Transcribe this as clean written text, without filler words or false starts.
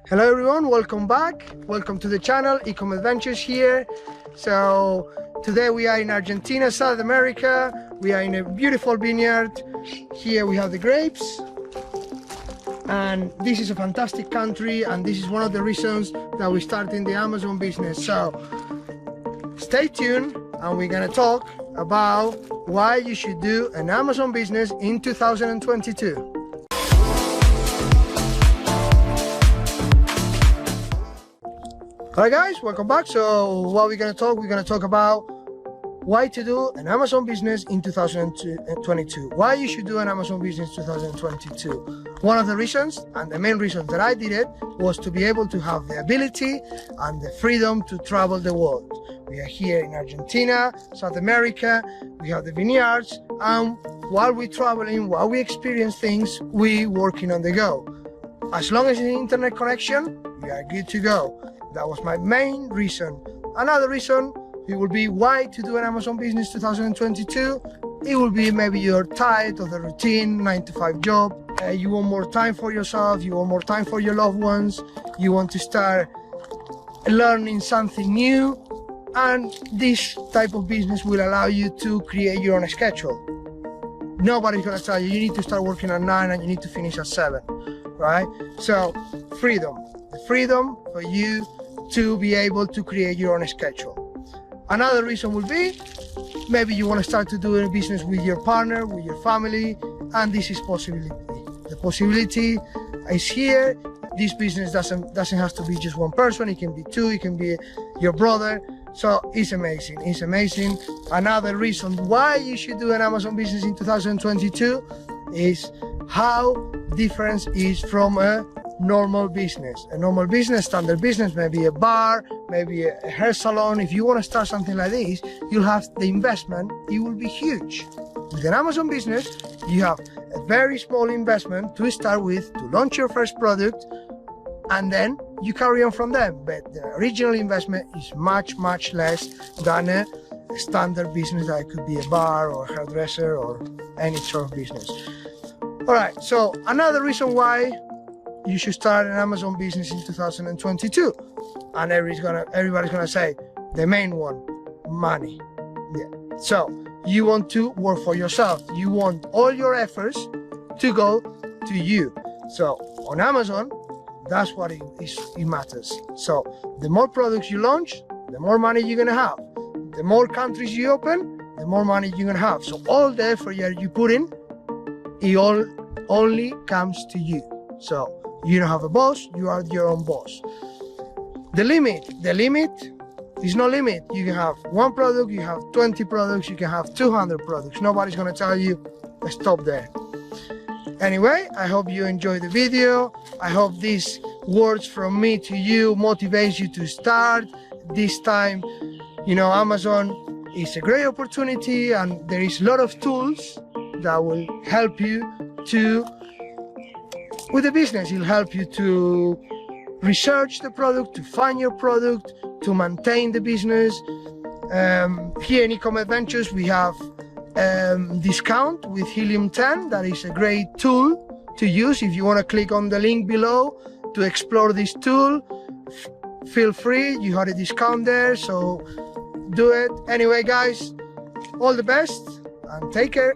Hello everyone, welcome back. Welcome to the channel, Ecomadventures here. So today we are in Argentina, South America. We are in a beautiful vineyard. Here we have the grapes. And this is a fantastic country, and this is one of the reasons that we started the Amazon business. So stay tuned and we're gonna talk about why you should do an Amazon business in 2022. Alright guys, welcome back. So what we're gonna talk about why to do an Amazon business in 2022. Why you should do an Amazon business in 2022. One of the reasons, and the main reason that I did it, was to be able to have the ability and the freedom to travel the world. We are here in Argentina, South America, we have the vineyards, and while we're traveling, while we experience things, we working on the go. As long as it's an internet connection, we are good to go. That was my main reason. Another reason, it will be why to do an Amazon business 2022. It will be maybe you're tired of the routine 9-to-5 job. You want more time for yourself, you want more time for your loved ones, you want to start learning something new, and this type of business will allow you to create your own schedule. Nobody's gonna tell you, you need to start working at 9 and you need to finish at 7, right? So freedom, the freedom for you to be able to create your own schedule. Another reason will be, maybe you want to start to do a business with your partner, with your family, and this is possibility. The possibility is here. This business doesn't have to be just one person, it can be two, it can be your brother. So it's amazing, it's amazing. Another reason why you should do an Amazon business in 2022 is how different is from a normal business. A normal business, standard business, maybe a bar, maybe a hair salon. If you want to start something like this, you'll have the investment, it will be huge. With an Amazon business, you have a very small investment to start with, to launch your first product, and then you carry on from there. But the original investment is much, much less than a standard business that could be a bar or a hairdresser or any sort of business. All right, so another reason why you should start an Amazon business in 2022, and everybody's gonna say the main one, money. Yeah. So you want to work for yourself. You want all your efforts to go to you. So on Amazon, that's what it matters. So the more products you launch, the more money you're gonna have. The more countries you open, the more money you're gonna have. So all the effort you put in, it all only comes to you. So you don't have a boss, you are your own boss. The limit is no limit. You can have one product, you have 20 products, you can have 200 products. Nobody's gonna tell you, stop there. Anyway, I hope you enjoyed the video. I hope these words from me to you motivates you to start. This time, you know, Amazon is a great opportunity, and there is a lot of tools that will help you with the business. It'll help you to research the product, to find your product, to maintain the business. Here in Ecomadventures, we have discount with Helium 10. That is a great tool to use. If you want to click on the link below to explore this tool, feel free. You have a discount there, so do it. Anyway, guys, all the best and take care.